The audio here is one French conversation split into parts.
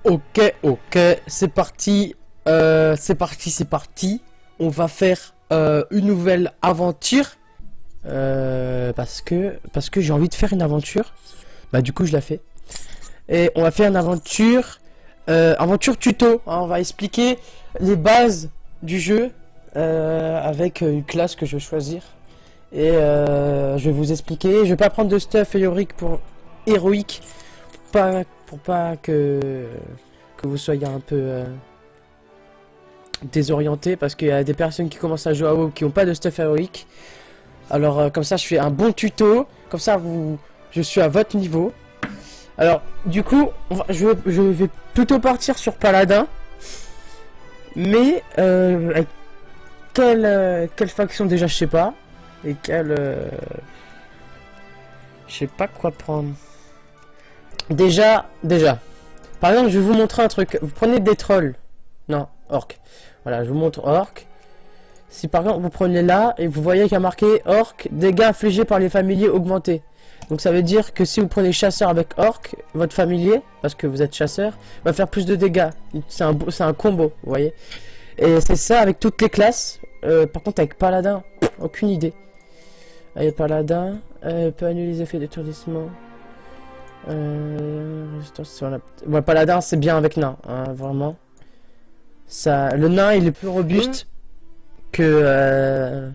Ok, c'est parti. C'est parti. On va faire une nouvelle aventure. Parce que j'ai envie de faire une aventure. Bah du coup je la fais. Et on va faire une aventure. Aventure tuto. Hein, on va expliquer les bases du jeu. Avec une classe que je vais choisir. Et je vais vous expliquer. Je vais pas prendre de stuff héroïque pour pas que vous soyez un peu désorientés, parce qu'il y a des personnes qui commencent à jouer à WoW qui n'ont pas de stuff héroïque. Alors comme ça je fais un bon tuto, comme ça je suis à votre niveau. Alors du coup je vais plutôt partir sur Paladin, mais avec quelle faction déjà je sais pas, et je sais pas quoi prendre. Déjà par exemple je vais vous montrer un truc. Vous prenez des trolls, non, orc, voilà, je vous montre orc. Si par exemple vous prenez là et vous voyez qu'il y a marqué orc, dégâts infligés par les familiers augmentés. Donc ça veut dire que si vous prenez chasseur avec orc, votre familier, parce que vous êtes chasseur, va faire plus de dégâts. C'est un combo, vous voyez. Et c'est ça avec toutes les classes. Par contre avec paladin, aucune idée. Allez, paladin, peut annuler les effets d'étourdissement. Résistance sur la... Ouais, paladin c'est bien avec nain, hein, vraiment. Ça, le nain il est plus robuste que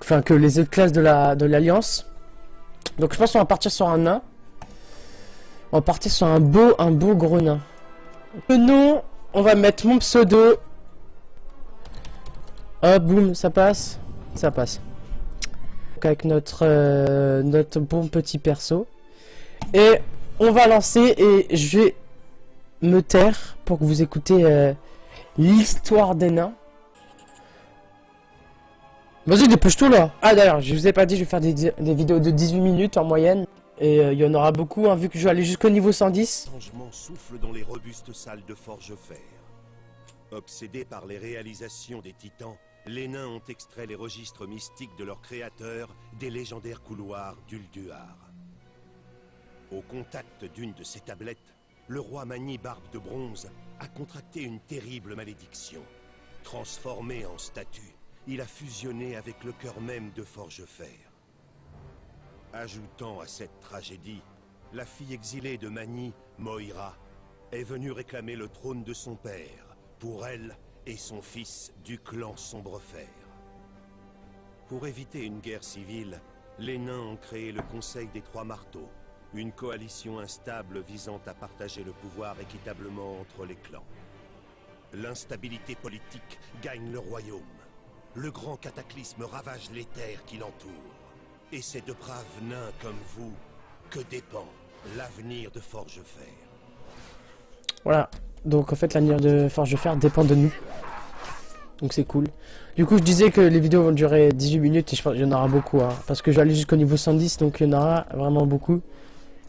que les autres classes de l'alliance. Donc je pense qu'on va partir sur un nain. On va partir sur un beau gros nain. Le nom, on va mettre mon pseudo. Hop, boum, ça passe. Ça passe. Donc avec notre bon petit perso. Et on va lancer, et je vais me taire pour que vous écoutez l'histoire des nains. Vas-y, dépêche-toi là. Ah d'ailleurs, je vous ai pas dit, je vais faire des vidéos de 18 minutes en moyenne. Et il y en aura beaucoup, hein, vu que je vais aller jusqu'au niveau 110. Changement souffle dans les robustes salles de forge-fer. Obsédés par les réalisations des titans, les nains ont extrait les registres mystiques de leur créateur des légendaires couloirs d'Ulduar. Au contact d'une de ces tablettes, le roi Mani Barbe de Bronze a contracté une terrible malédiction. Transformé en statue, il a fusionné avec le cœur même de Forge-Fer. Ajoutant à cette tragédie, la fille exilée de Mani, Moira, est venue réclamer le trône de son père, pour elle et son fils du clan Sombrefer. Pour éviter une guerre civile, les nains ont créé le Conseil des Trois Marteaux, une coalition instable visant à partager le pouvoir équitablement entre les clans. L'instabilité politique gagne le royaume. Le grand cataclysme ravage les terres qui l'entourent. Et c'est de braves nains comme vous que dépend l'avenir de Forge-Fer. Voilà, donc en fait l'avenir de Forge-Fer dépend de nous. Donc c'est cool. Du coup je disais que les vidéos vont durer 18 minutes et je pense qu'il y en aura beaucoup, hein, parce que je vais aller jusqu'au niveau 110, donc il y en aura vraiment beaucoup.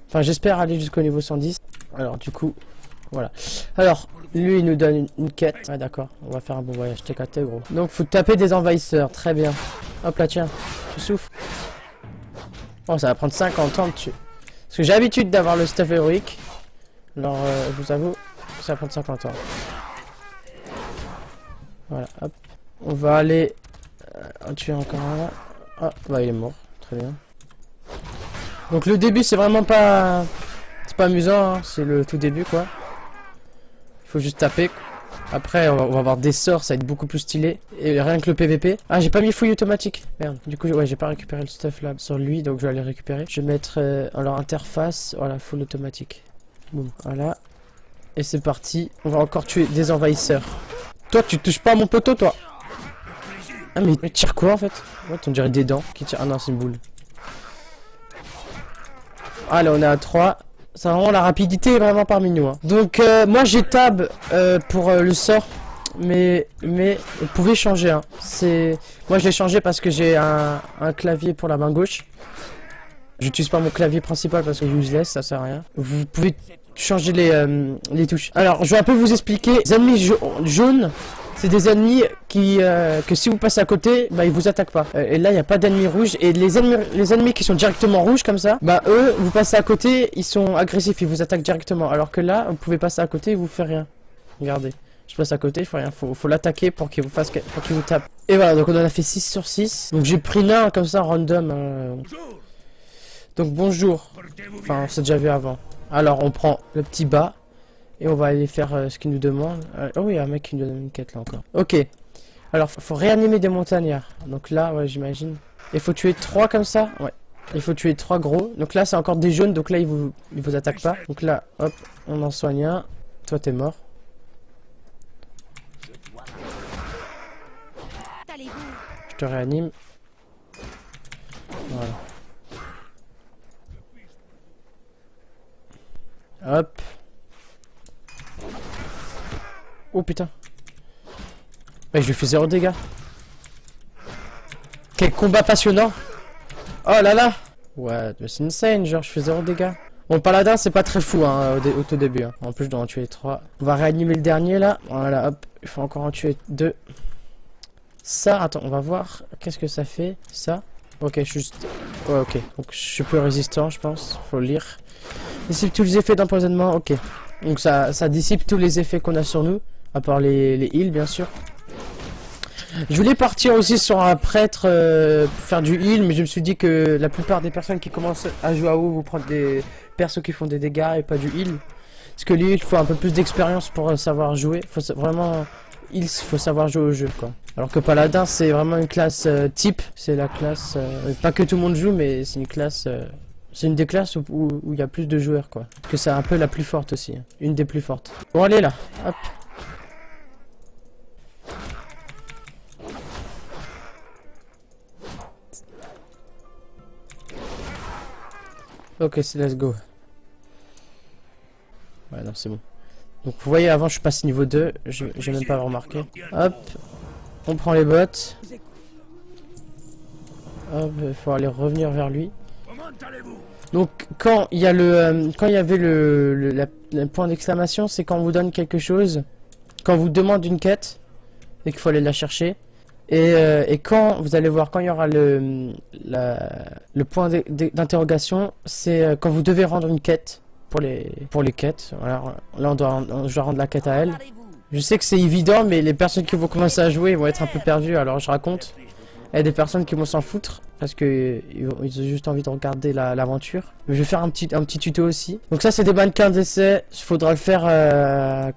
Enfin j'espère aller jusqu'au niveau 110. Alors du coup, voilà. Alors, lui il nous donne une quête. Ouais d'accord, on va faire un bon voyage, t'es caté gros. Donc faut taper des envahisseurs, très bien. Hop là tiens, tu souffles. Oh ça va prendre 50 ans dessus. Parce que j'ai l'habitude d'avoir le stuff héroïque. Alors je vous avoue, ça va prendre 50 ans. Voilà, hop. On va aller en tuer encore un là. Ah bah il est mort, très bien. Donc le début c'est vraiment pas... C'est pas amusant, hein. C'est le tout début quoi. Il faut juste taper. Après on va avoir des sorts, ça va être beaucoup plus stylé. Et rien que le PVP. Ah j'ai pas mis fouille automatique. Merde. Du coup ouais j'ai pas récupéré le stuff là sur lui, donc je vais aller récupérer. Je vais mettre alors interface, voilà, full automatique. Boum, voilà. Et c'est parti. On va encore tuer des envahisseurs. Toi tu touches pas à mon poteau toi. Ah mais il tire quoi en fait? Ouais, on dirait des dents qui tirent. Ah non c'est une boule. Ah là on est à 3. C'est vraiment la rapidité est vraiment parmi nous, hein. Donc moi j'ai tab pour le sort. Mais vous pouvez changer, hein. Moi je l'ai changé parce que j'ai un clavier pour la main gauche. J'utilise pas mon clavier principal parce que useless, ça sert à rien. Vous pouvez changer les touches. Alors je vais un peu vous expliquer. Les ennemis jaunes, C'est des ennemis qui, que si vous passez à côté, bah ils vous attaquent pas. Et là, il n'y a pas d'ennemis rouges. Et les ennemis qui sont directement rouges comme ça, bah eux, vous passez à côté, ils sont agressifs, ils vous attaquent directement. Alors que là, vous pouvez passer à côté, il vous fait rien. Regardez. Je passe à côté, il faut rien. Faut l'attaquer pour qu'il vous fasse, pour qu'il vous tape. Et voilà, donc on en a fait 6 sur 6. Donc j'ai pris l'un comme ça, random. Donc bonjour. Enfin, on s'est déjà vu avant. Alors on prend le petit bas. Et on va aller faire ce qu'il nous demande. Oh oui, il y a un mec qui nous donne une quête là encore. Ok. Alors, faut réanimer des montagnards. Donc là, ouais, j'imagine. Il faut tuer 3 comme ça. Ouais. Il faut tuer 3 gros. Donc là, c'est encore des jaunes. Donc là, ils vous attaquent pas. Donc là, hop, on en soigne un. Toi, t'es mort. Je te réanime. Voilà. Hop. Oh putain. Ouais, je lui fais 0 dégâts. Quel combat passionnant. Oh là là. Ouais, c'est insane, genre je fais 0 dégâts. Bon, paladin c'est pas très fou hein, au tout début. Hein. En plus je dois en tuer 3. On va réanimer le dernier là. Voilà, hop. Il faut encore en tuer 2. Ça, attends, on va voir. Qu'est-ce que ça fait, ça. Ok, juste... Ouais, ok. Donc je suis plus résistant, je pense. Faut le lire. Dissipe tous les effets d'empoisonnement, ok. Donc ça dissipe tous les effets qu'on a sur nous. À part les heals, bien sûr. Je voulais partir aussi sur un prêtre pour faire du heal, mais je me suis dit que la plupart des personnes qui commencent à jouer à WoW vont prendre des persos qui font des dégâts et pas du heal. Parce que l'heal, il faut un peu plus d'expérience pour savoir jouer. Vraiment, il faut savoir jouer au jeu, quoi. Alors que Paladin, c'est vraiment une classe type. C'est la classe... pas que tout le monde joue, mais c'est une classe... c'est une des classes où il y a plus de joueurs, quoi. Parce que c'est un peu la plus forte aussi. Hein. Une des plus fortes. Bon, allez là. Hop. Ok, c'est let's go. Ouais, non, c'est bon. Donc, vous voyez, avant, je suis passé niveau 2. J'ai même pas remarqué. Hop. On prend les bottes. Hop, il faut aller revenir vers lui. Donc, quand il y a quand il y avait le point d'exclamation, c'est quand on vous donne quelque chose. Quand on vous demande une quête. Et qu'il faut aller la chercher. Et quand, vous allez voir, quand il y aura le point d'interrogation, c'est quand vous devez rendre une quête pour les quêtes. Voilà, là, je dois rendre la quête à elle. Je sais que c'est évident, mais les personnes qui vont commencer à jouer vont être un peu perdues, alors je raconte. Il y a des personnes qui vont s'en foutre parce que ils ont juste envie de regarder l'aventure. Mais je vais faire un petit tuto aussi. Donc ça c'est des mannequins d'essai. Il faudra le faire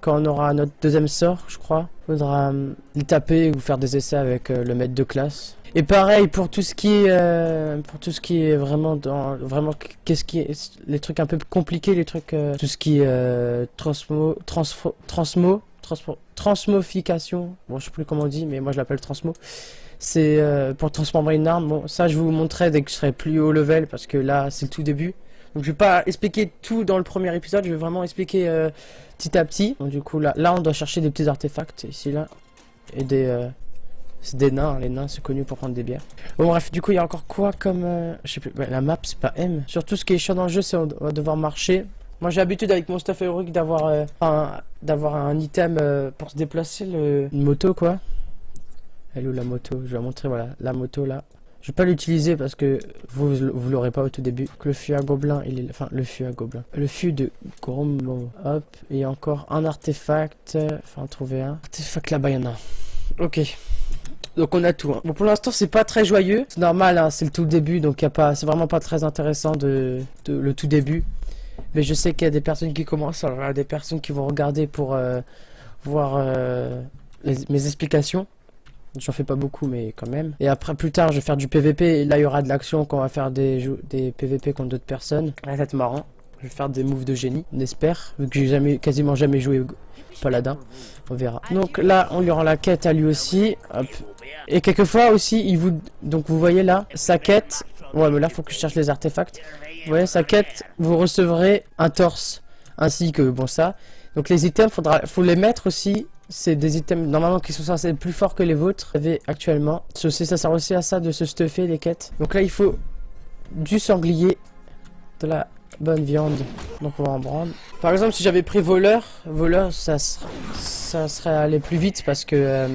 quand on aura notre deuxième sort, je crois. Il faudra le taper ou faire des essais avec le maître de classe. Et pareil pour tout ce qui est vraiment qu'est-ce qui est les trucs un peu compliqués, les trucs tout ce qui est transmofication. Bon je sais plus comment on dit, mais moi je l'appelle transmo. C'est pour transformer une arme. Bon, ça je vous montrerai dès que je serai plus haut level parce que là c'est le tout début. Donc je vais pas expliquer tout dans le premier épisode, je vais vraiment expliquer petit à petit. Donc du coup là on doit chercher des petits artefacts ici là et c'est des nains, les nains c'est connu pour prendre des bières. Bon bref, du coup il y a encore quoi comme je sais plus, ouais, la map c'est pas M. Surtout ce qui est chiant dans le jeu c'est on va devoir marcher. Moi j'ai l'habitude avec mon stuff héroïque d'avoir un item pour se déplacer, une moto quoi. Elle est où la moto? Je vais montrer, voilà, la moto là. Je vais pas l'utiliser parce que vous l'aurez pas au tout début. Le fût à gobelin, le fût à gobelin. Le fût de Grombo. Hop, et encore un artefact. Enfin, trouver un. Artefact là-bas, il y en a un. Ok. Donc on a tout. Hein. Bon, pour l'instant, c'est pas très joyeux. C'est normal, hein, c'est le tout début, donc c'est vraiment pas très intéressant le tout début. Mais je sais qu'il y a des personnes qui commencent, alors il y a des personnes qui vont regarder pour voir mes explications. J'en fais pas beaucoup, mais quand même. Et après, plus tard, je vais faire du PVP. Et là, il y aura de l'action quand on va faire des PVP contre d'autres personnes. Ça va être marrant. Je vais faire des moves de génie, on espère. Vu que j'ai quasiment jamais joué Paladin. On verra. Donc là, on lui rend la quête à lui aussi. Hop. Et quelquefois aussi, donc vous voyez là, sa quête. Ouais, mais là, faut que je cherche les artefacts. Vous voyez, sa quête, vous recevrez un torse. Ainsi que, bon, ça. Donc les items, faut les mettre aussi. C'est des items normalement qui sont censés être plus forts que les vôtres. Vous avez actuellement. Ça sert aussi à ça de se stuffer les quêtes. Donc là il faut du sanglier, de la bonne viande. Donc on va en prendre. Par exemple, si j'avais pris voleur, ça serait allé plus vite parce que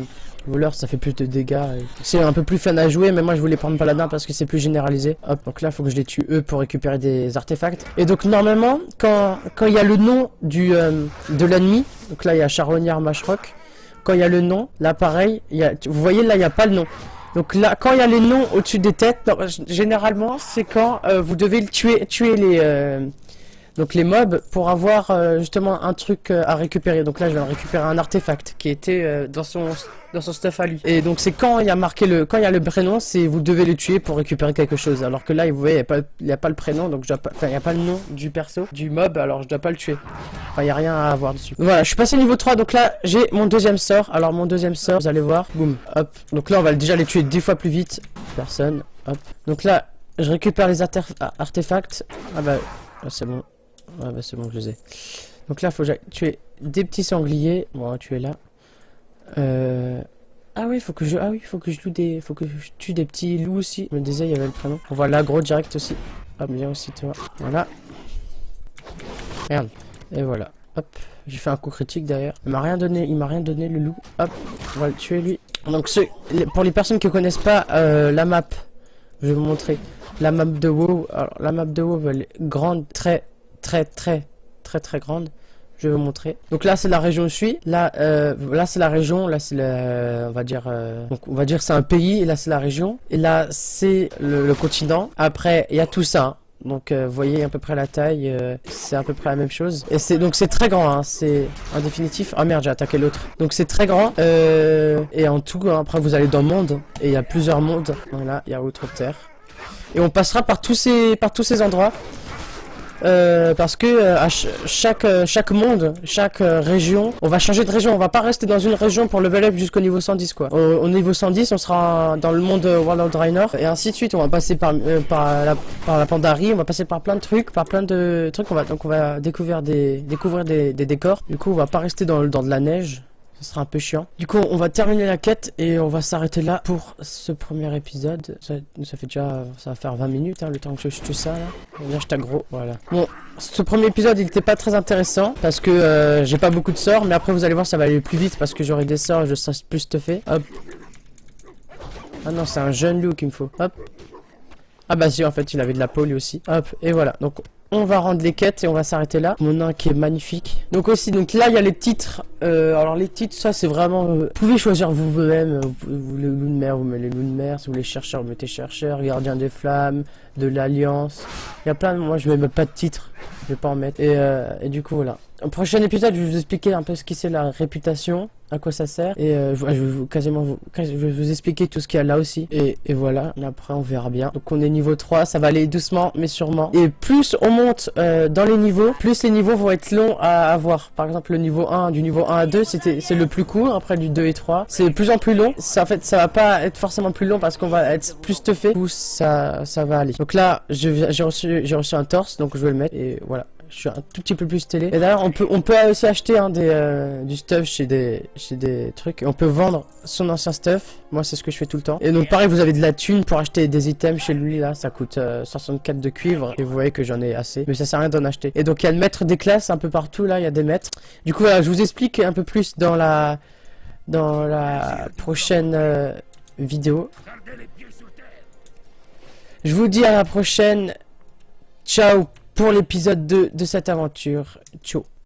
voleur ça fait plus de dégâts. C'est un peu plus fun à jouer, mais moi je voulais prendre paladin parce que c'est plus généralisé. Hop, donc là il faut que je les tue eux pour récupérer des artefacts. Et donc normalement, quand il y a le nom de l'ennemi, donc là il y a Charognard Mashrock, quand il y a le nom, là pareil, vous voyez là il n'y a pas le nom. Donc là, quand il y a les noms au-dessus des têtes, généralement c'est quand vous devez tuer les mobs pour avoir justement un truc à récupérer. Donc là je viens de récupérer un artefact qui était dans son stuff à lui. Et donc c'est quand il y a marqué quand il y a le prénom, c'est vous devez le tuer pour récupérer quelque chose. Alors que là vous voyez il n'y a pas le prénom, donc il n'y a pas le nom du perso, du mob, alors je dois pas le tuer. Enfin il n'y a rien à avoir dessus. Donc, voilà, je suis passé niveau 3, donc là j'ai mon deuxième sort. Alors mon deuxième sort, vous allez voir, boum, hop. Donc là on va déjà les tuer 10 fois plus vite. Personne, hop. Donc là je récupère les artefacts. Ah bah c'est bon. Ah bah c'est bon, je les ai. Donc là, faut que j'aille tuer des petits sangliers. Bon, tu es là. Ah oui, faut que je tue des petits loups aussi. Je me disais, il y avait le prénom. On voit l'agro direct aussi. Ah bien aussi toi. Voilà. Merde. Et voilà. Hop. J'ai fait un coup critique derrière. Il m'a rien donné le loup. Hop. On va le tuer lui. Donc pour les personnes qui connaissent pas la map, je vais vous montrer. La map de WoW. Alors la map de WoW, elle est grande, très grande. Je vais vous montrer. Donc là c'est la région où je suis. Là c'est la région. Là c'est on va dire c'est un pays. Et là c'est la région. Et là c'est le continent. Après il y a tout ça. Hein. Donc vous voyez à peu près la taille. C'est à peu près la même chose. Et c'est très grand. Hein. C'est en définitif. Ah merde, j'ai attaqué l'autre. Donc c'est très grand. Et en tout hein, après vous allez dans le monde. Et il y a plusieurs mondes. Voilà, il y a Outre-Terre. Et on passera par tous ces endroits. Parce que à chaque monde, chaque région, on va changer de région, on va pas rester dans une région pour level up jusqu'au niveau 110 quoi. Au niveau 110, on sera dans le monde World of Draenor et ainsi de suite. On va passer par la Pandarie, on va passer par plein de trucs, on va découvrir des décors. Du coup, on va pas rester dans de la neige. Ce sera un peu chiant. Du coup, on va terminer la quête et on va s'arrêter là pour ce premier épisode. Ça va faire 20 minutes, hein, le temps que je tue ça, là. Là, je t'aggro, voilà. Bon, ce premier épisode, il était pas très intéressant parce que j'ai pas beaucoup de sorts, mais après, vous allez voir, ça va aller plus vite parce que j'aurai des sorts et je serai plus stuffé. Hop. Ah non, c'est un jeune loup qu'il me faut. Hop. Ah bah si, en fait, il avait de la peau lui aussi. Hop, et voilà. Donc, on va rendre les quêtes et on va s'arrêter là. Mon nain qui est magnifique. Donc aussi, donc là il y a les titres. Alors les titres, ça c'est vraiment... vous pouvez choisir vous-même. Vous voulez loup de mer, vous mettez loup de mer. Si vous voulez chercheur, vous mettez chercheur. Gardien des flammes, de l'alliance. Il y a plein de... Moi je mets pas de titres. Je vais pas en mettre. Et du coup voilà. Au prochain épisode, je vais vous expliquer un peu ce qu'est la réputation, à quoi ça sert. Et je vais vous expliquer tout ce qu'il y a là aussi. Et voilà, et après on verra bien. Donc on est niveau 3, ça va aller doucement mais sûrement. Et plus on monte dans les niveaux, plus les niveaux vont être longs à avoir. Par exemple le niveau 1, du niveau 1 à 2, c'est le plus court. Après du 2 et 3, c'est de plus en plus long. En fait, ça va pas être forcément plus long parce qu'on va être plus stuffé. Ou ça va aller. Donc là, j'ai reçu un torse, donc je vais le mettre. Et voilà. Je suis un tout petit peu plus stylé. Et d'ailleurs, on peut aussi acheter du stuff chez des trucs. Et on peut vendre son ancien stuff. Moi, c'est ce que je fais tout le temps. Et donc, pareil, vous avez de la thune pour acheter des items chez lui. Là, ça coûte 64 de cuivre. Et vous voyez que j'en ai assez. Mais ça sert à rien d'en acheter. Et donc, il y a le maître des classes un peu partout. Là, il y a des maîtres. Du coup, voilà, je vous explique un peu plus dans la prochaine vidéo. Je vous dis à la prochaine. Ciao pour l'épisode 2 de cette aventure. Ciao.